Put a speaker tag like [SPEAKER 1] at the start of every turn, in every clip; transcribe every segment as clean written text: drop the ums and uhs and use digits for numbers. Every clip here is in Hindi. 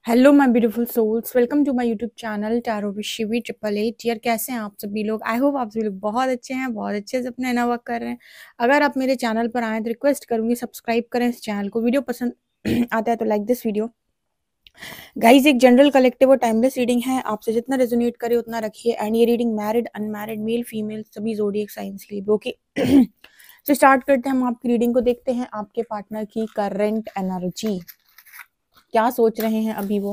[SPEAKER 1] Hello my beautiful souls, welcome to my YouTube channel tarot with Shivi 888। यार कैसे हैं आप सभी लोग? आई होप आप सभी लोग बहुत अच्छे हैं, बहुत अच्छे से अपना इनर वर्क कर रहे हैं। अगर आप मेरे चैनल पर आए तो रिक्वेस्ट करूंगी सब्सक्राइब करें इस चैनल को। वीडियो पसंद आता है तो लाइक दिस वीडियो। गाइज, एक जनरल कलेक्टिव और टाइमलेस रीडिंग है, आपसे जितना रेजोनेट करे उतना रखिए। एंड ये reading married unmarried male female सभी ज़ोडिएक साइंस के लिए ओके। तो स्टार्ट करते हैं हम आपकी रीडिंग को। देखते हैं आपके पार्टनर की करंट एनर्जी, क्या सोच रहे हैं अभी वो।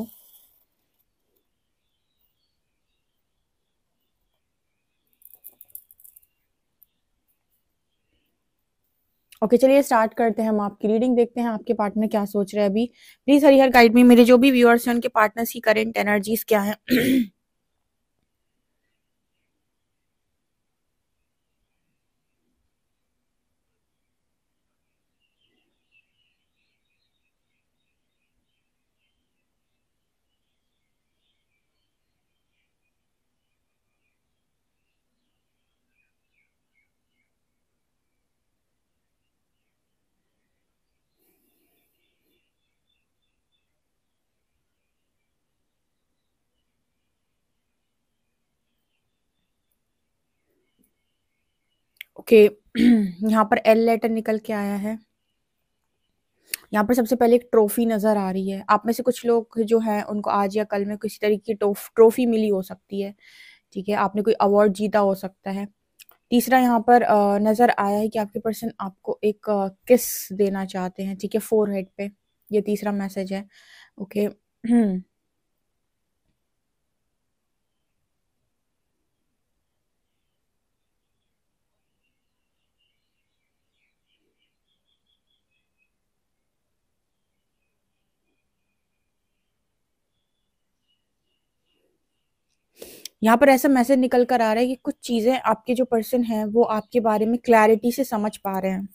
[SPEAKER 1] ओके, चलिए स्टार्ट करते हैं हम आपकी रीडिंग। देखते हैं आपके पार्टनर क्या सोच रहे हैं अभी। प्लीज हरी हर गाइड में मेरे जो भी व्यूअर्स हैं उनके पार्टनर्स की करंट एनर्जीज क्या है। ओके, यहाँ पर एल लेटर निकल के आया है। यहाँ पर सबसे पहले एक ट्रॉफी नजर आ रही है। आप में से कुछ लोग जो हैं उनको आज या कल में किसी तरीके की ट्रॉफी मिली हो सकती है। ठीक है, आपने कोई अवार्ड जीता हो सकता है। तीसरा यहाँ पर नजर आया है कि आपके पर्सन आपको एक किस देना चाहते हैं। ठीक है, फोरहेड पे, ये तीसरा मैसेज है। ओके। यहाँ पर ऐसा मैसेज निकल कर आ रहा है कि कुछ चीजें आपके जो पर्सन हैं वो आपके बारे में क्लैरिटी से समझ पा रहे हैं।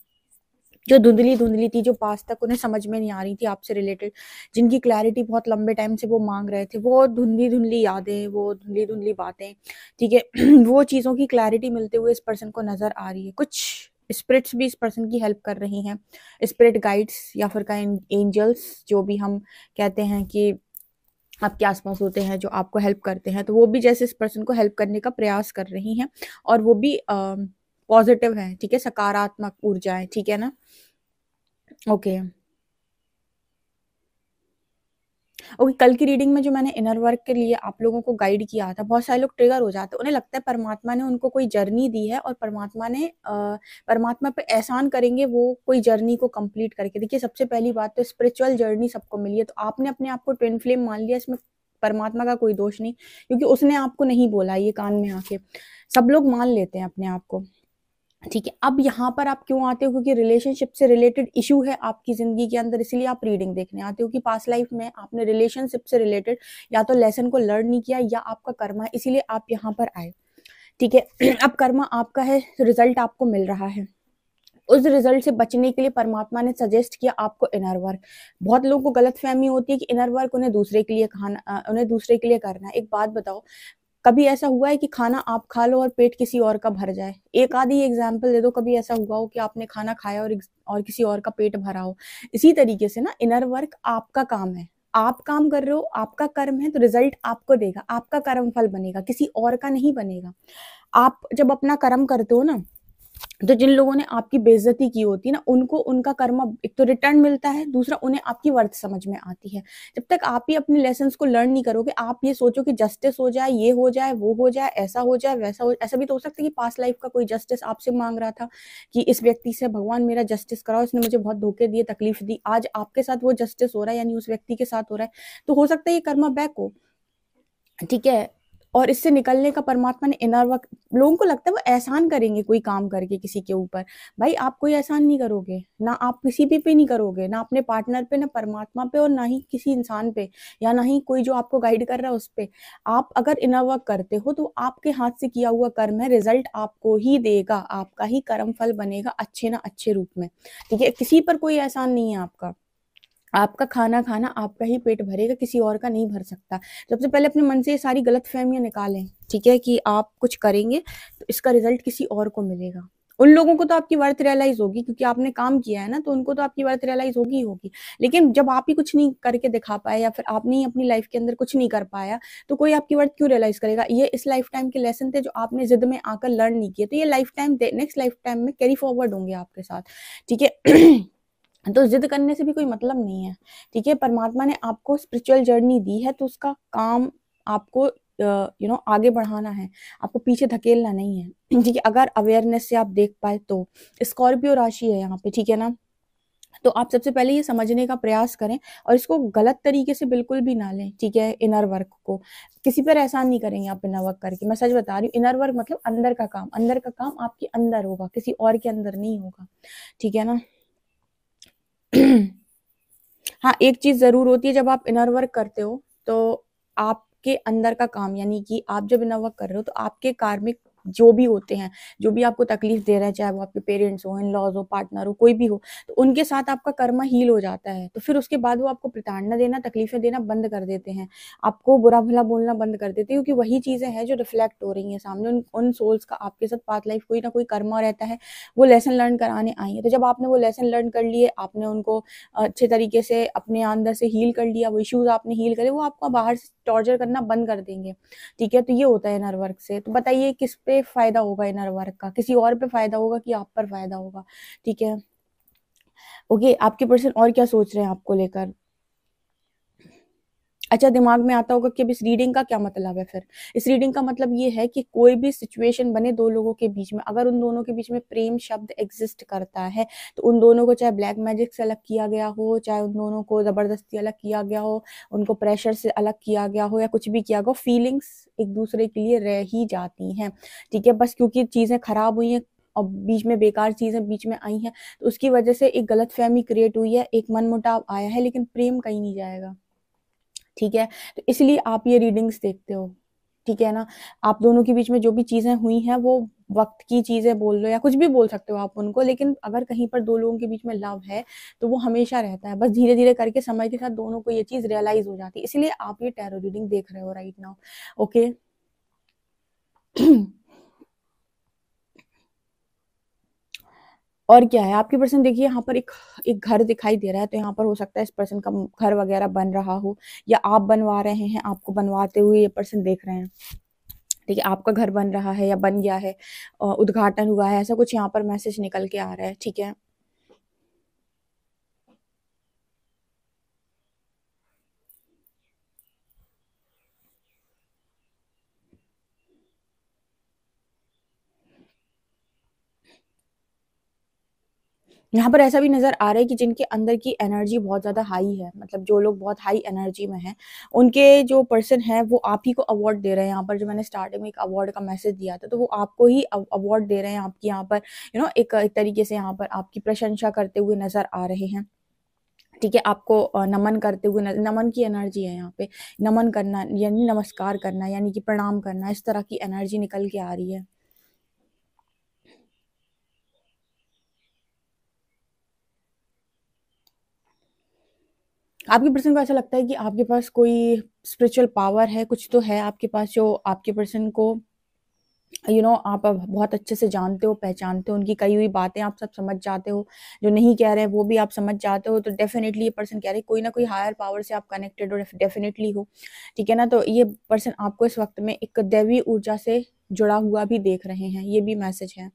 [SPEAKER 1] जो धुंधली धुंधली थी, जो पास तक उन्हें समझ में नहीं आ रही थी आपसे रिलेटेड, जिनकी क्लैरिटी बहुत लंबे टाइम से वो मांग रहे थे, वो धुंधली धुंधली यादें, वो धुंधली धुंधली बातें, ठीक है, वो चीज़ों की क्लैरिटी मिलते हुए इस पर्सन को नजर आ रही है। कुछ स्पिरिट्स भी इस पर्सन की हेल्प कर रही हैं, स्पिरिट गाइड्स या फिर का एंजल्स, जो भी हम कहते हैं कि आपके आसपास होते हैं जो आपको हेल्प करते हैं, तो वो भी जैसे इस पर्सन को हेल्प करने का प्रयास कर रही हैं। और वो भी पॉजिटिव है, ठीक है, सकारात्मक ऊर्जाएं, ठीक है ना। ओके। ओके, कल की रीडिंग में जो मैंने इनर वर्क के लिए आप लोगों को गाइड किया था, बहुत सारे लोग ट्रिगर हो जाते हैं, उन्हें लगता है परमात्मा ने उनको कोई जर्नी दी है और परमात्मा ने परमात्मा पे एहसान करेंगे वो कोई जर्नी को कंप्लीट करके। देखिए, सबसे पहली बात तो स्पिरिचुअल जर्नी सबको मिली है, तो आपने अपने आप को ट्विन फ्लेम मान लिया, इसमें परमात्मा का कोई दोष नहीं, क्योंकि उसने आपको नहीं बोला ये कान में आके। सब लोग मान लेते हैं अपने आप को, ठीक है। अब यहाँ पर आप क्यों आते हो? क्योंकि रिलेशनशिप से रिलेटेड इशू है आपकी जिंदगी के अंदर, इसलिए आप रीडिंग देखने आते हो कि पास्ट लाइफ में आपने रिलेशनशिप से रिलेटेड या तो लेसन को लर्न नहीं किया या आपका कर्मा है, इसीलिए आप यहाँ पर आए, ठीक है। अब कर्मा आपका है, रिजल्ट आपको मिल रहा है। उस रिजल्ट से बचने के लिए परमात्मा ने सजेस्ट किया आपको इनर वर्क। बहुत लोगों को गलत फहमी होती है कि इनर वर्क उन्हें दूसरे के लिए खाना, उन्हें दूसरे के लिए करना है। एक बात बताओ, कभी ऐसा हुआ है कि खाना आप खा लो और पेट किसी और का भर जाए? एक आधी एग्जाम्पल दे दो, कभी ऐसा हुआ हो कि आपने खाना खाया और किसी और का पेट भरा हो? इसी तरीके से ना, इनर वर्क आपका काम है, आप काम कर रहे हो, आपका कर्म है, तो रिजल्ट आपको देगा, आपका कर्म फल बनेगा, किसी और का नहीं बनेगा। आप जब अपना कर्म करते हो ना, तो जिन लोगों ने आपकी बेइज्जती की होती है ना, उनको उनका कर्म एक तो रिटर्न मिलता है, दूसरा उन्हें आपकी वर्थ समझ में आती है। जब तक आप ही अपने लेसन्स को लर्न नहीं करोगे, आप ये सोचो कि जस्टिस हो जाए, ये हो जाए, वो हो जाए, ऐसा हो जाए, वैसा हो, ऐसा भी तो हो सकता है कि पास्ट लाइफ का कोई जस्टिस आपसे मांग रहा था कि इस व्यक्ति से भगवान मेरा जस्टिस कराओ, इसने मुझे बहुत धोखे दिए, तकलीफ दी, आज आपके साथ वो जस्टिस हो रहा है, यानी उस व्यक्ति के साथ हो रहा है, तो हो सकता है ये कर्मा बैक हो, ठीक है। और इससे निकलने का परमात्मा ने इनर वर्क, लोगों को लगता है वो एहसान करेंगे कोई काम करके किसी के ऊपर। भाई, आप कोई एहसान नहीं करोगे ना, आप किसी पे नहीं करोगे, ना अपने पार्टनर पे, ना परमात्मा पे, और ना ही किसी इंसान पे, या ना ही कोई जो आपको गाइड कर रहा है उस पे। आप अगर इनर वर्क करते हो तो आपके हाथ से किया हुआ कर्म है, रिजल्ट आपको ही देगा, आपका ही कर्म फल बनेगा अच्छे ना अच्छे रूप में, ठीक है। किसी पर कोई एहसान नहीं है आपका। आपका खाना खाना आपका ही पेट भरेगा, किसी और का नहीं भर सकता। सबसे पहले अपने मन से ये सारी गलत फहमियां निकालें, ठीक है, कि आप कुछ करेंगे तो इसका रिजल्ट किसी और को मिलेगा। उन लोगों को तो आपकी वर्थ रियलाइज होगी क्योंकि आपने काम किया है ना, तो उनको तो आपकी वर्थ रियलाइज होगी ही होगी। लेकिन जब आप ही कुछ नहीं करके दिखा पाए या फिर आपने ही अपनी लाइफ के अंदर कुछ नहीं कर पाया, तो कोई आपकी वर्थ क्यों रियलाइज करेगा? ये इस लाइफ टाइम के लेसन थे जो आपने जिद में आकर लर्न नहीं किए, तो ये life time next life time में कैरी फॉरवर्ड होंगे आपके साथ, ठीक है। तो जिद करने से भी कोई मतलब नहीं है, ठीक है। परमात्मा ने आपको स्पिरिचुअल जर्नी दी है, तो उसका काम आपको आगे बढ़ाना है, आपको पीछे धकेलना नहीं है, ठीक है। अगर अवेयरनेस से आप देख पाए तो स्कॉर्पियो राशि है यहाँ पे, ठीक है ना। तो आप सबसे पहले ये समझने का प्रयास करें और इसको गलत तरीके से बिल्कुल भी ना लें, ठीक है। इनर वर्क को किसी पर एहसान नहीं करेंगे आप इनर वर्क करके, मैं सच बता रही हूँ। इनर वर्क मतलब अंदर का काम, अंदर का काम आपके अंदर होगा, किसी और के अंदर नहीं होगा, ठीक है ना। हाँ, एक चीज जरूर होती है, जब आप इनर वर्क करते हो तो आपके अंदर का काम, यानी कि आप जब इनर वर्क कर रहे हो तो आपके कार्मिक जो भी होते हैं, जो भी आपको तकलीफ दे रहे हैं, चाहे वो आपके पेरेंट्स हो, इन लॉज हो, पार्टनर हो, कोई भी हो, तो उनके साथ आपका कर्मा हील हो जाता है। तो फिर उसके बाद वो आपको प्रताड़ना देना, तकलीफें देना बंद कर देते हैं, आपको बुरा भला बोलना बंद कर देते हैं, क्योंकि वही चीजें हैं जो रिफ्लेक्ट हो रही हैं सामने। उन सोल्स का आपके साथ पास्ट लाइफ कोई ना कोई कर्मा रहता है, वो लेसन लर्न कराने आई है। तो जब आपने वो लेसन लर्न कर लिए, आपने उनको अच्छे तरीके से अपने अंदर से हील कर लिया, वो इश्यूज आपने हील करे, वो आपको बाहर से टॉर्चर करना बंद कर देंगे, ठीक है। तो ये होता है इनर वर्क से। तो बताइए किस पे फायदा होगा इनर वर्क का? किसी और पे फायदा होगा कि आप पर फायदा होगा, ठीक है। ओके, आपके पर्सन और क्या सोच रहे हैं आपको लेकर? अच्छा, दिमाग में आता होगा कि अब इस रीडिंग का क्या मतलब है। फिर इस रीडिंग का मतलब ये है कि कोई भी सिचुएशन बने दो लोगों के बीच में, अगर उन दोनों के बीच में प्रेम शब्द एग्जिस्ट करता है, तो उन दोनों को चाहे ब्लैक मैजिक से अलग किया गया हो, चाहे उन दोनों को जबरदस्ती अलग किया गया हो, उनको प्रेशर से अलग किया गया हो, या कुछ भी किया गया हो, फीलिंग्स एक दूसरे के लिए रह ही जाती हैं, ठीक है। बस क्योंकि चीजें खराब हुई हैं और बीच में बेकार चीजें बीच में आई हैं, तो उसकी वजह से एक गलतफहमी क्रिएट हुई है, एक मनमुटाव आया है, लेकिन प्रेम कहीं नहीं जाएगा, ठीक है। तो इसलिए आप ये रीडिंग्स देखते हो, ठीक है ना। आप दोनों के बीच में जो भी चीजें हुई हैं वो वक्त की चीजें बोल लो या कुछ भी बोल सकते हो आप उनको, लेकिन अगर कहीं पर दो लोगों के बीच में लव है तो वो हमेशा रहता है। बस धीरे धीरे करके समय के साथ दोनों को ये चीज रियलाइज हो जाती है, इसलिए आप ये टैरो रीडिंग देख रहे हो राइट नाउ, ओके। और क्या है आपके पर्सन? देखिए यहाँ पर एक एक घर दिखाई दे रहा है, तो यहाँ पर हो सकता है इस पर्सन का घर वगैरह बन रहा हो, या आप बनवा रहे हैं, आपको बनवाते हुए ये पर्सन देख रहे हैं, ठीक है। आपका घर बन रहा है या बन गया है, उद्घाटन हुआ है, ऐसा कुछ यहाँ पर मैसेज निकल के आ रहा है, ठीक है। यहाँ पर ऐसा भी नजर आ रहा है कि जिनके अंदर की एनर्जी बहुत ज्यादा हाई है, मतलब जो लोग बहुत हाई एनर्जी में हैं, उनके जो पर्सन है वो आप ही को अवार्ड दे रहे हैं। यहाँ पर जो मैंने स्टार्टिंग में एक अवार्ड का मैसेज दिया था, तो वो आपको ही अवार्ड दे रहे हैं, आपकी यहाँ पर एक तरीके से यहाँ पर आपकी प्रशंसा करते हुए नजर आ रहे हैं, ठीक है। आपको नमन करते हुए नमन की एनर्जी है यहाँ पे, नमन करना यानी नमस्कार करना, यानी कि प्रणाम करना, इस तरह की एनर्जी निकल के आ रही है। आपके पर्सन को ऐसा लगता है कि आपके पास कोई स्पिरिचुअल पावर है, कुछ तो है आपके पास जो आपके पर्सन को आप अब बहुत अच्छे से जानते हो, पहचानते हो, उनकी कही हुई बातें आप सब समझ जाते हो, जो नहीं कह रहे हैं वो भी आप समझ जाते हो। तो डेफिनेटली ये पर्सन कह रहे हैं कोई ना कोई हायर पावर से आप कनेक्टेड हो, डेफिनेटली हो, ठीक है ना। तो ये पर्सन आपको इस वक्त में एक दैवी ऊर्जा से जुड़ा हुआ भी देख रहे हैं, ये भी मैसेज है।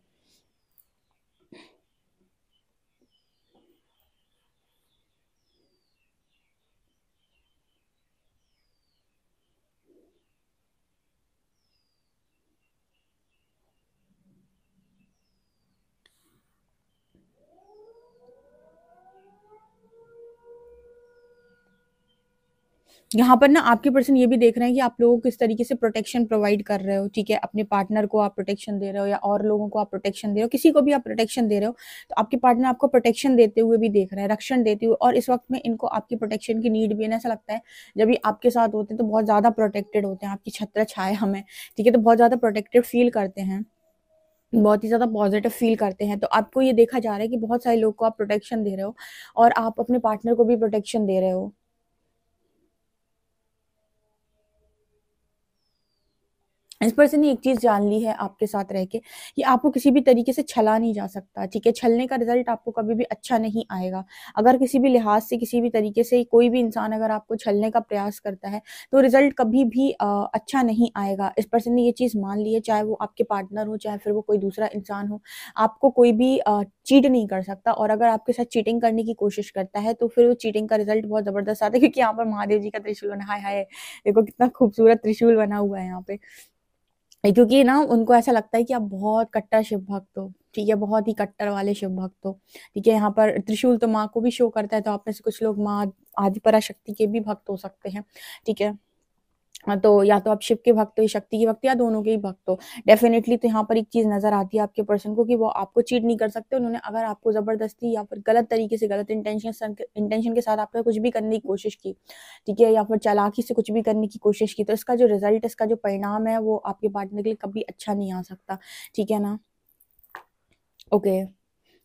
[SPEAKER 1] यहाँ पर ना आपके पर्सन ये भी देख रहे हैं कि आप लोगों को किस तरीके से प्रोटेक्शन प्रोवाइड कर रहे हो, ठीक है। अपने पार्टनर को आप प्रोटेक्शन दे रहे हो, या और लोगों को आप प्रोटेक्शन दे रहे हो, किसी को भी आप प्रोटेक्शन दे रहे हो, तो आपके पार्टनर आपको प्रोटेक्शन देते हुए भी देख रहे हैं, रक्षण देते हुए। और इस वक्त में इनको आपकी प्रोटेक्शन की नीड भी है। ऐसा लगता है जब ये आपके साथ होते हैं तो बहुत ज्यादा प्रोटेक्टेड होते हैं, आपकी छत्र छाया में, ठीक है। तो बहुत ज्यादा प्रोटेक्टेड फील करते हैं, बहुत ही ज्यादा पॉजिटिव फील करते हैं। तो आपको ये देखा जा रहा है कि बहुत सारे लोग को आप प्रोटेक्शन दे रहे हो, और आप अपने पार्टनर को भी प्रोटेक्शन दे रहे हो। इस पर्सन ने एक चीज़ जान ली है आपके साथ रह के कि आपको किसी भी तरीके से छला नहीं जा सकता, ठीक है? छलने का रिज़ल्ट आपको कभी भी अच्छा नहीं आएगा। अगर किसी भी लिहाज़ से, किसी भी तरीके से कोई भी इंसान अगर आपको छलने का प्रयास करता है, तो रिज़ल्ट कभी भी अच्छा नहीं आएगा। इस पर्सन ने ये चीज़ मान ली है, चाहे वो आपके पार्टनर हो, चाहे फिर वो कोई दूसरा इंसान हो, आपको कोई भी चीट नहीं कर सकता और अगर आपके साथ चीटिंग करने की कोशिश करता है, तो फिर वो चीटिंग का रिज़ल्ट बहुत ज़बरदस्त आता है क्योंकि यहाँ पर महादेव जी का त्रिशूल बना हाय, हाय! देखो कितना खूबसूरत त्रिशूल बना हुआ है यहाँ पे। क्योंकि ना उनको ऐसा लगता है कि आप बहुत कट्टर शिव भक्त हो, ठीक है? बहुत ही कट्टर वाले शिव भक्त हो, ठीक है? यहाँ पर त्रिशूल तो माँ को भी शो करता है, तो आप में से कुछ लोग माँ आदिपराशक्ति के भी भक्त हो सकते हैं, ठीक है? तो या तो आप शिव के भक्त हो या शक्ति के भक्त या दोनों के ही भक्त हो। डेफ़िनेटली तो यहाँ पर एक चीज़ नज़र आती है आपके पर्सन को कि वो आपको चीट नहीं कर सकते। उन्होंने अगर आपको ज़बरदस्ती या फिर गलत तरीके से गलत इंटेंशन के साथ आपका कुछ भी करने की कोशिश की, ठीक है? या फिर चालाकी से कुछ भी करने की कोशिश की, तो इसका जो रिज़ल्ट, इसका जो परिणाम है, वो आपके पार्टनर के लिए कभी अच्छा नहीं आ सकता। ठीक है ना? ओके।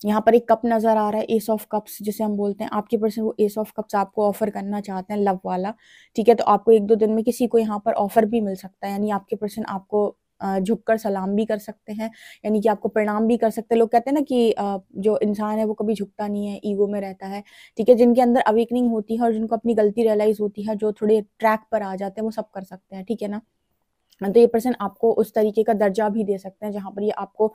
[SPEAKER 1] यहाँ पर एक कप नज़र आ रहा है, एस ऑफ कप्स जिसे हम बोलते हैं। आपके पर्सन वो एस ऑफ कप्स आपको ऑफ़र करना चाहते हैं, लव वाला, ठीक है? तो आपको 1-2 दिन में किसी को यहाँ पर ऑफ़र भी मिल सकता है, यानी आपके पर्सन आपको झुककर सलाम भी कर सकते हैं, यानी कि आपको प्रणाम भी कर सकते हैं। लोग कहते हैं ना कि जो इंसान है वो कभी झुकता नहीं है, ईगो में रहता है, ठीक है? जिनके अंदर अवेकनिंग होती है और जिनको अपनी गलती रियलाइज़ होती है, जो थोड़े ट्रैक पर आ जाते हैं, वो सब कर सकते हैं, ठीक है ना? तो ये पर्सन आपको उस तरीके का दर्जा भी दे सकते हैं जहाँ पर ये आपको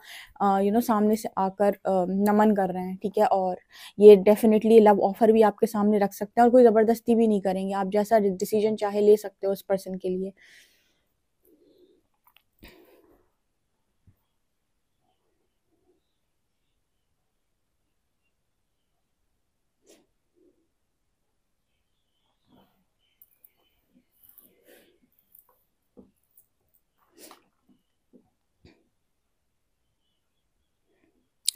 [SPEAKER 1] सामने से आकर नमन कर रहे हैं, ठीक है? और ये डेफ़िनिटली लव ऑफ़र भी आपके सामने रख सकते हैं और कोई ज़बरदस्ती भी नहीं करेंगे। आप जैसा डिसीज़न चाहे ले सकते हो उस पर्सन के लिए।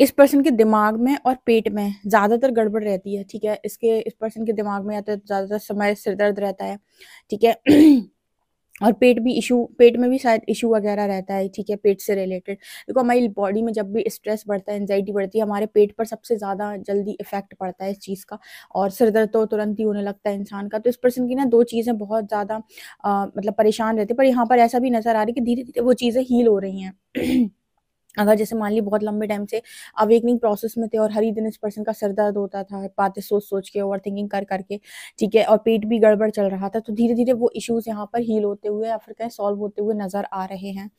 [SPEAKER 1] इस पर्सन के दिमाग में और पेट में ज़्यादातर गड़बड़ रहती है, ठीक है? इस पर्सन के दिमाग में या तो ज़्यादातर समय सिर दर्द रहता है, ठीक है? और पेट में भी शायद इश्यू वगैरह रहता है, ठीक है? पेट से रिलेटेड। देखो हमारी बॉडी में जब भी स्ट्रेस बढ़ता है, एंग्ज़ायटी बढ़ती है, हमारे पेट पर सबसे ज़्यादा जल्दी इफ़ेक्ट पड़ता है इस चीज़ का और सिर दर्द तो तुरंत ही होने लगता है इंसान का। तो इस पर्सन की ना 2 चीज़ें बहुत ज़्यादा मतलब परेशान रहती हैं, पर यहाँ पर ऐसा भी नज़र आ रहा है कि धीरे-धीरे वो चीज़ें हील हो रही हैं। अगर जैसे मान ली बहुत लंबे टाइम से अवेकनिंग प्रोसेस में थे और हर ही दिन इस पर्सन का सर दर्द होता था, बातें सोच-सोच के, ओवरथिंकिंग कर के, ठीक है? और पेट भी गड़बड़ चल रहा था, तो धीरे-धीरे वो इश्यूज़ यहाँ पर हील होते हुए या फिर कहें सॉल्व होते हुए नज़र आ रहे हैं।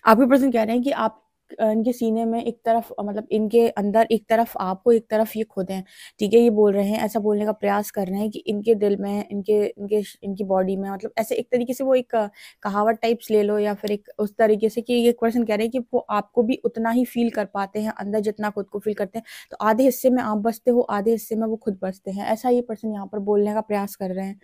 [SPEAKER 1] आपके पर्सन कह रहे हैं कि आप इनके सीने में एक तरफ मतलब इनके अंदर एक तरफ आप हो, एक तरफ ये खुद हैं, ठीक है? ये बोल रहे हैं, ऐसा बोलने का प्रयास कर रहे हैं कि इनके दिल में, इनकी बॉडी में मतलब ऐसे एक तरीके से वो एक कहावत टाइप्स ले लो या फिर एक उस तरीके से कि एक पर्सन कह रहे हैं कि वो आपको भी उतना ही फ़ील कर पाते हैं अंदर जितना खुद को फ़ील करते हैं। तो आधे हिस्से में आप बसते हो, आधे हिस्से में वो खुद बसते हैं। ऐसा ये पर्सन यहाँ पर बोलने का प्रयास कर रहे हैं।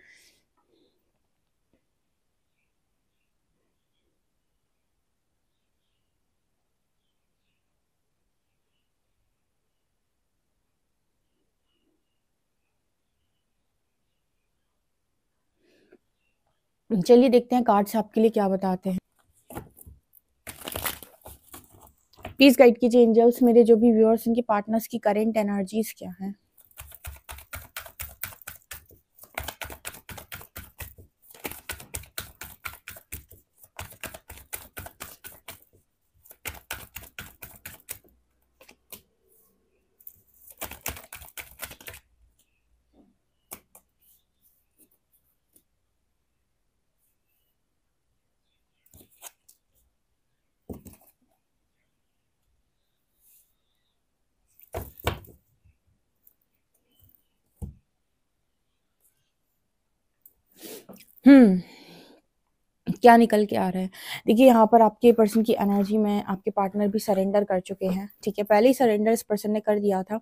[SPEAKER 1] चलिए देखते हैं कार्ड्स आपके लिए क्या बताते हैं। प्लीज़ गाइड कीजिए एंजल्स मेरे जो भी व्यूअर्स इनके पार्टनर्स की करंट एनर्जीज़ क्या हैं? हुँ। क्या निकल के आ रहा है? देखिए यहाँ पर आपके पर्सन की एनर्जी में आपके पार्टनर भी सरेंडर कर चुके हैं, ठीक है? पहले ही सरेंडर इस पर्सन ने कर दिया था,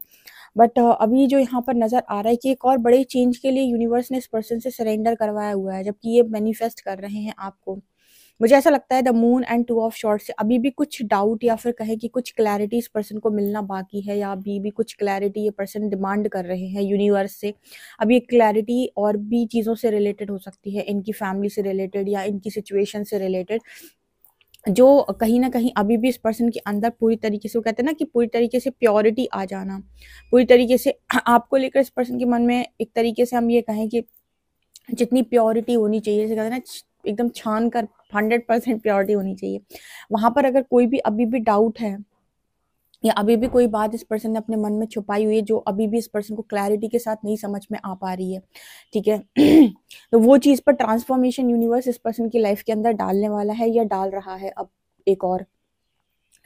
[SPEAKER 1] बट अभी जो यहाँ पर नज़र आ रहा है कि एक और बड़े चेंज के लिए यूनिवर्स ने इस पर्सन से सरेंडर करवाया हुआ है, जबकि ये मैनिफेस्ट कर रहे हैं आपको। मुझे ऐसा लगता है the moon and two of shorts से अभी भी कुछ डाउट या फिर कहें कि कुछ क्लैरिटी इस पर्सन को मिलना बाकी है, या अभी भी कुछ क्लैरिटी ये पर्सन डिमांड कर रहे हैं यूनिवर्स से। अभी ये क्लैरिटी और भी चीज़ों से रिलेटेड हो सकती है, इनकी फैमिली से रिलेटेड या इनकी सिचुएशन से रिलेटेड, जो कहीं न कहीं अभी भी इस पर्सन के अंदर पूरी तरीके से, वो कहते हैं ना कि पूरी तरीके से प्योरिटी आ जाना, पूरी तरीके से आपको लेकर इस पर्सन के मन में एक तरीके से हम ये कहें कि जितनी प्योरिटी होनी चाहिए, जैसे कहते हैं ना एकदम छान कर 100% प्योरिटी होनी चाहिए। वहाँ पर अगर कोई भी अभी भी डाउट है या अभी भी कोई बात इस पर्सन ने अपने मन में छुपाई हुई है जो अभी भी इस पर्सन को क्लैरिटी के साथ नहीं समझ में आ पा रही है, ठीक है? तो वो चीज़ पर ट्रांसफॉर्मेशन यूनिवर्स इस पर्सन की लाइफ के अंदर डालने वाला है या डाल रहा है अब एक और,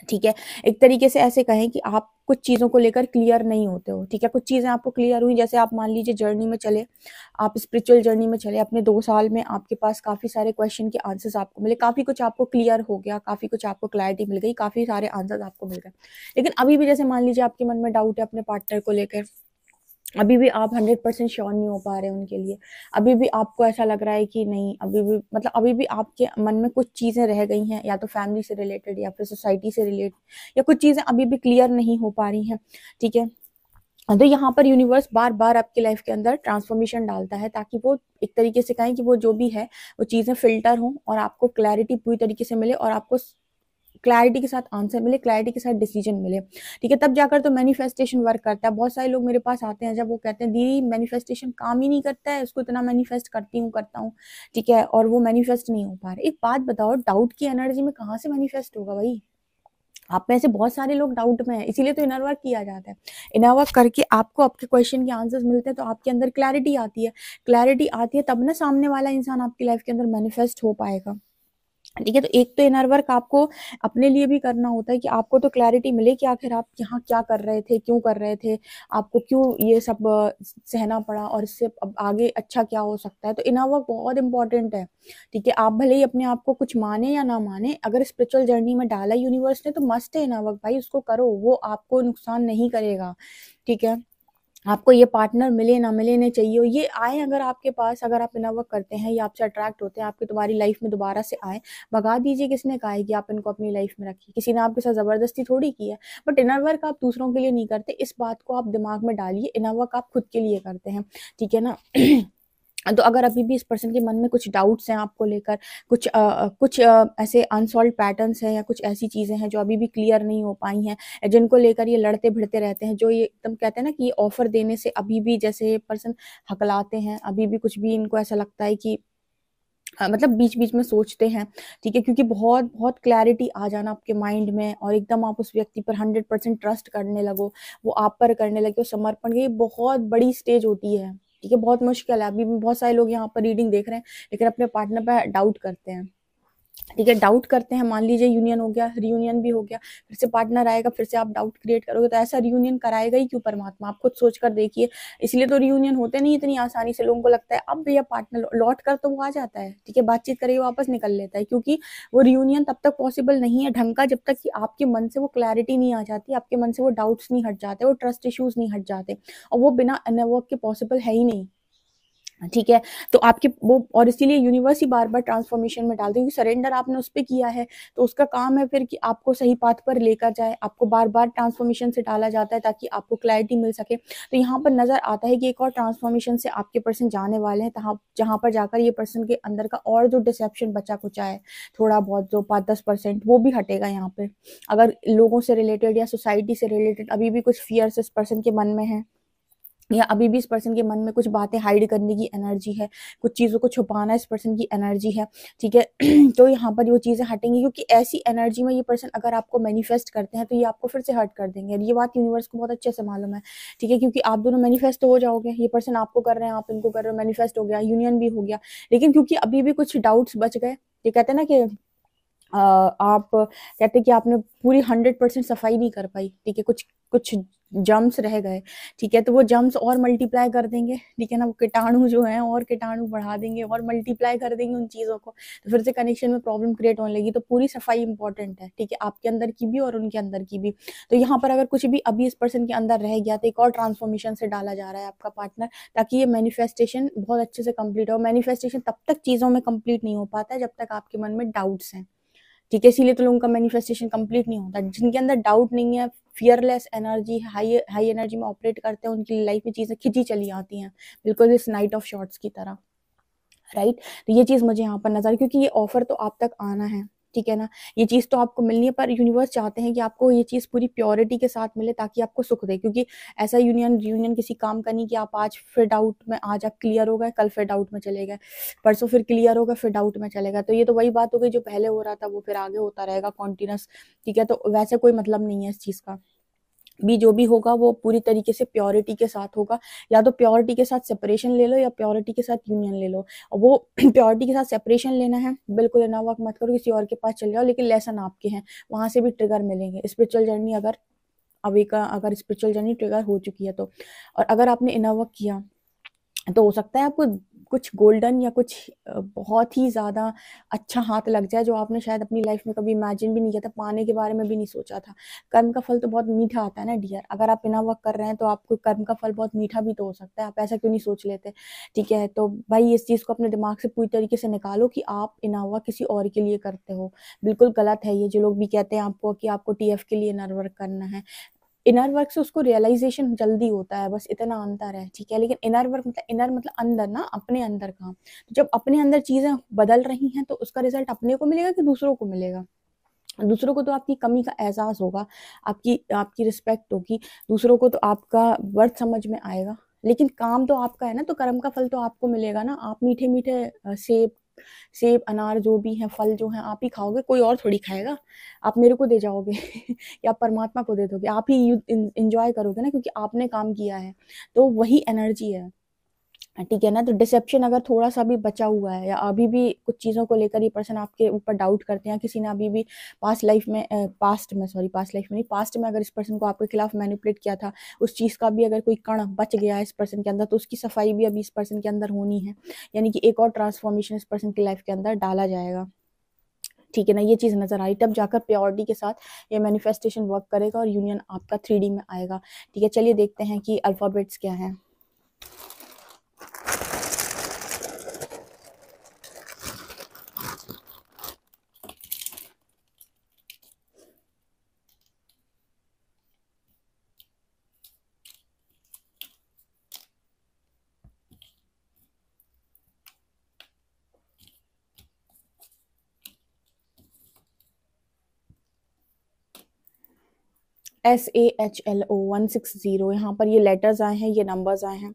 [SPEAKER 1] ठीक है? एक तरीके से ऐसे कहें कि आप कुछ चीज़ों को लेकर क्लियर नहीं होते हो, ठीक है? कुछ चीज़ें आपको क्लियर हुई, जैसे आप मान लीजिए जर्नी में चले, आप स्पिरिचुअल जर्नी में चले, अपने 2 साल में आपके पास काफ़ी सारे क्वेश्चन के आंसर्स आपको मिले, काफ़ी कुछ आपको क्लियर हो गया, काफ़ी कुछ आपको क्लैरिटी मिल गई, काफ़ी सारे आंसर्स आपको मिल गए। लेकिन अभी भी जैसे मान लीजिए आपके मन में डाउट है अपने पार्टनर को लेकर, अभी भी आप 100% श्योर नहीं हो पा रहे उनके लिए। अभी भी आपको ऐसा लग रहा है कि नहीं, अभी भी मतलब अभी भी आपके मन में कुछ चीज़ें रह गई हैं, या तो फैमिली से रिलेटेड या फिर सोसाइटी से रिलेटेड, या कुछ चीज़ें अभी भी क्लियर नहीं हो पा रही हैं, ठीक है? तो यहाँ पर यूनिवर्स बार-बार आपकी लाइफ के अंदर ट्रांसफॉर्मेशन डालता है, ताकि वो एक तरीके से कहें कि वो जो भी है, वो चीज़ें फ़िल्टर हों और आपको क्लैरिटी पूरी तरीके से मिले और आपको क्लैरिटी के साथ आंसर मिले, क्लैरिटी के साथ डिसीजन मिले, ठीक है? तब जाकर तो मैनिफेस्टेशन वर्क करता है। बहुत सारे लोग मेरे पास आते हैं, जब वो कहते हैं दीदी मैनिफेस्टेशन काम ही नहीं करता है, उसको इतना मैनिफेस्ट करता हूँ, ठीक है? और वो मैनिफेस्ट नहीं हो पा रहे। एक बात बताओ, डाउट की एनर्जी में कहाँ से मैनिफेस्ट होगा भाई? आप में से बहुत सारे लोग डाउट में हैं, इसीलिए तो इनर वर्क किया जाता है। इनर वर्क करके आपको आपके क्वेश्चन के आंसर्स मिलते हैं, तो आपके अंदर क्लैरिटी आती है। क्लैरिटी आती है तब ना सामने वाला इंसान आपकी लाइफ के अंदर मैनिफेस्ट हो पाएगा। ठीक है, तो एक तो इनर वर्क आपको अपने लिए भी करना होता है कि आपको तो क्लैरिटी मिले कि आखिर आप यहाँ क्या कर रहे थे, क्यों कर रहे थे, आपको क्यों ये सब सहना पड़ा और इससे अब आगे अच्छा क्या हो सकता है। तो इनर वर्क बहुत इंपॉर्टेंट है, ठीक है? आप भले ही अपने आप को कुछ माने या ना माने, अगर स्पिरिचुअल जर्नी में डाला यूनिवर्स ने तो मस्ट है इनर वर्क भाई, उसको करो, वो आपको नुकसान नहीं करेगा, ठीक है? आपको ये पार्टनर मिले ना मिले, इन्हें चाहिए हो, ये आए अगर आपके पास, अगर आप इनर वर्क करते हैं या आपसे अट्रैक्ट होते हैं, आपकी तुम्हारी लाइफ में दोबारा से आए, भगा दीजिए। किसने कहा है कि आप इनको अपनी लाइफ में रखिए? किसी ने आपके साथ ज़बरदस्ती थोड़ी की है। बट इनर वर्क आप दूसरों के लिए नहीं करते, इस बात को आप दिमाग में डालिए, इनर वर्क आप खुद के लिए करते हैं, ठीक है ना? तो अगर अभी भी इस पर्सन के मन में कुछ डाउट्स हैं आपको लेकर, कुछ ऐसे अनसॉल्व्ड पैटर्न्स हैं या कुछ ऐसी चीज़ें हैं जो अभी भी क्लियर नहीं हो पाई हैं, जिनको लेकर ये लड़ते-भिड़ते रहते हैं, जो ये एकदम कहते हैं ना कि ये ऑफ़र देने से अभी भी जैसे ये पर्सन हकलाते हैं, अभी भी कुछ भी इनको ऐसा लगता है कि मतलब बीच-बीच में सोचते हैं, ठीक है? क्योंकि बहुत क्लैरिटी आ जाना आपके माइंड में और एकदम आप उस व्यक्ति पर 100% ट्रस्ट करने लगो, वो आप पर करने लगे, समर्पण, ये बहुत बड़ी स्टेज होती है, ठीक है? बहुत मुश्किल है, अभी भी बहुत सारे लोग यहाँ पर रीडिंग देख रहे हैं, लेकिन अपने पार्टनर पे डाउट करते हैं। ठीक है, डाउट करते हैं, मान लीजिए यूनियन हो गया, रियूनियन भी हो गया, फिर से पार्टनर आएगा, फिर से आप डाउट क्रिएट करोगे, तो ऐसा रियूनियन कराएगा ही क्यों परमात्मा? आप खुद सोच कर देखिए। इसलिए तो रियूनियन होते नहीं इतनी आसानी से, लोगों को लगता है अब भैया पार्टनर लौट कर तो वो आ जाता है, ठीक है, बातचीत करके वापस निकल लेता है, क्योंकि वो रियूनियन तब तक पॉसिबल नहीं है ढंग का, जब तक कि आपके मन से वो क्लैरिटी नहीं आ जाती, आपके मन से वो डाउट्स नहीं हट जाते, वो ट्रस्ट इश्यूज नहीं हट जाते, और वो बिना इनर वर्क के पॉसिबल है ही नहीं। ठीक है, तो आपके वो, और इसीलिए यूनिवर्स ही बार-बार ट्रांसफॉर्मेशन में डालती है, क्योंकि सरेंडर आपने उस पे किया है, तो उसका काम है फिर कि आपको सही पाथ पर लेकर जाए, आपको बार-बार ट्रांसफॉर्मेशन से डाला जाता है ताकि आपको क्लैरिटी मिल सके। तो यहाँ पर नज़र आता है कि एक और ट्रांसफॉर्मेशन से आपके पर्सन जाने वाले हैं, तहाँ जहाँ पर जाकर ये पर्सन के अंदर का और जो डिसेप्शन बचा-कुचा है, थोड़ा बहुत जो 5-10% वो भी हटेगा यहाँ पे। अगर लोगों से रिलेटेड या सोसाइटी से रिलेटेड अभी भी कुछ फ़ियर्स इस पर्सन के मन में हैं, या अभी भी इस पर्सन के मन में कुछ बातें हाइड करने की एनर्जी है, कुछ चीज़ों को छुपाना इस पर्सन की एनर्जी है, ठीक है? तो यहाँ पर वो चीज़ें हटेंगी, क्योंकि ऐसी एनर्जी में ये पर्सन अगर आपको मैनिफेस्ट करते हैं, तो ये आपको फिर से हर्ट कर देंगे, और ये बात यूनिवर्स को बहुत अच्छे से मालूम है, ठीक है? क्योंकि आप दोनों मैनिफेस्ट तो हो जाओगे, ये पर्सन आपको कर रहे हैं, आप इनको कर रहे हो, मैनिफेस्ट हो गया, यूनियन भी हो गया, लेकिन क्योंकि अभी भी कुछ डाउट्स बच गए, ये कहते हैं ना कि आप कहते हैं कि आपने पूरी 100% सफाई नहीं कर पाई, ठीक है? कुछ कुछ जर्म्स रह गए, ठीक है, तो वो जर्म्स और मल्टीप्लाई कर देंगे, ठीक है ना, वो कीटाणु जो हैं और कीटाणु बढ़ा देंगे और मल्टीप्लाई कर देंगे उन चीज़ों को, तो फिर से कनेक्शन में प्रॉब्लम क्रिएट होने लगी। तो पूरी सफाई इंपॉर्टेंट है, ठीक है, आपके अंदर की भी और उनके अंदर की भी। तो यहाँ पर अगर कुछ भी अभी इस पर्सन के अंदर रह गया तो एक और ट्रांसफॉर्मेशन से डाला जा रहा है आपका पार्टनर, ताकि ये मैनिफेस्टेशन बहुत अच्छे से कंप्लीट हो। मैनिफेस्टेशन तब तक चीज़ों में कंप्लीट नहीं हो पाता है जब तक आपके मन में डाउट्स हैं, ठीक है, इसीलिए तो लोगों का मैनिफेस्टेशन कंप्लीट नहीं होता। जिनके अंदर डाउट नहीं है, फियरलेस एनर्जी, हाई एनर्जी में ऑपरेट करते हैं, उनकी लाइफ में चीज़ें खिंची चली आती हैं, बिल्कुल इस नाइट ऑफ शॉर्ट्स की तरह, राइट। तो ये चीज़ मुझे यहाँ पर नजर, क्योंकि ये ऑफर तो आप तक आना है, ठीक है ना, ये चीज़ तो आपको मिलनी है, पर यूनिवर्स चाहते हैं कि आपको ये चीज़ पूरी प्योरिटी के साथ मिले ताकि आपको सुख दे। क्योंकि ऐसा यूनियन किसी काम का नहीं कि आप आज फिर डाउट में, आज आप क्लियर हो गए, कल फिर डाउट में चले गए, परसों फिर क्लियर हो गए, फिर डाउट में चले गए। तो ये तो वही बात हो गई, जो पहले हो रहा था वो फिर आगे होता रहेगा कॉन्टिन्यूस, ठीक है। तो वैसे कोई मतलब नहीं है इस चीज़ का भी, जो भी होगा वो पूरी तरीके से प्योरिटी के साथ होगा। या तो प्योरिटी के साथ सेपरेशन ले लो या प्योरिटी के साथ यूनियन ले लो। और वो प्योरिटी के साथ सेपरेशन लेना है, बिल्कुल इनर वर्क मत करो, किसी और के पास चले जाओ, लेकिन लेसन आपके हैं, वहां से भी ट्रिगर मिलेंगे। स्पिरिचुअल जर्नी अगर स्पिरिचुअल जर्नी ट्रिगर हो चुकी है तो, और अगर आपने इनर वर्क किया तो हो सकता है आपको कुछ गोल्डन या कुछ बहुत ही ज़्यादा अच्छा हाथ लग जाए, जो आपने शायद अपनी लाइफ में कभी इमेजिन भी नहीं किया था, पाने के बारे में भी नहीं सोचा था। कर्म का फल तो बहुत मीठा आता है ना डियर, अगर आप बिना वर्क कर रहे हैं तो आपको कर्म का फल बहुत मीठा भी तो हो सकता है, आप ऐसा क्यों नहीं सोच लेते, ठीक है। तो भाई इस चीज़ को अपने दिमाग से पूरी तरीके से निकालो कि आप इनर वर्क किसी और के लिए करते हो, बिल्कुल गलत है ये। जो लोग भी कहते हैं आपको कि आपको TF के लिए इनर वर्क करना है, इनर वर्क से उसको रियलाइजेशन जल्दी होता है, बस इतना अंतर है, ठीक है। लेकिन इनर वर्क मतलब इनर मतलब अंदर ना, अपने अंदर का। तो जब अपने अंदर चीजें बदल रही हैं तो उसका रिजल्ट अपने को मिलेगा कि दूसरों को मिलेगा? दूसरों को तो आपकी कमी का एहसास होगा, आपकी आपकी रिस्पेक्ट होगी, दूसरों को तो आपका वर्थ समझ में आएगा, लेकिन काम तो आपका है ना, तो कर्म का फल तो आपको मिलेगा ना। आप मीठे मीठे सेब सेब अनार जो भी हैं, फल जो हैं, आप ही खाओगे, कोई और थोड़ी खाएगा। आप मेरे को दे जाओगे या परमात्मा को दे दोगे, आप ही इंजॉय करोगे ना, क्योंकि आपने काम किया है। तो वही एनर्जी है, ठीक है ना। तो डिसेप्शन अगर थोड़ा सा भी बचा हुआ है, या अभी भी कुछ चीज़ों को लेकर ये पर्सन आपके ऊपर डाउट करते हैं, किसी ने अभी भी पास्ट लाइफ में नहीं, पास्ट में अगर इस पर्सन को आपके खिलाफ मैनिपुलेट किया था, उस चीज़ का भी अगर कोई कण बच गया है इस पर्सन के अंदर, तो उसकी सफाई भी अभी इस पर्सन के अंदर होनी है, यानी कि एक और ट्रांसफॉर्मेशन इस पर्सन की लाइफ के अंदर डाला जाएगा, ठीक है ना। ये चीज़ नजर आई, तब जाकर प्योरिटी के साथ ये मैनिफेस्टेशन वर्क करेगा और यूनियन आपका 3D में आएगा, ठीक है। चलिए देखते हैं कि अल्फाबेट्स क्या हैं। SAHLO 160, यहाँ पर ये लेटर्स आए हैं, ये नंबर्स आए हैं।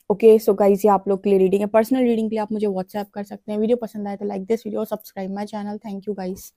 [SPEAKER 1] ओके सो गाइज, ये आप लोग के लिए रीडिंग है। पर्सनल रीडिंग के लिए आप मुझे व्हाट्सएप कर सकते हैं। वीडियो पसंद आए तो like this video, subscribe my channel. Thank you guys.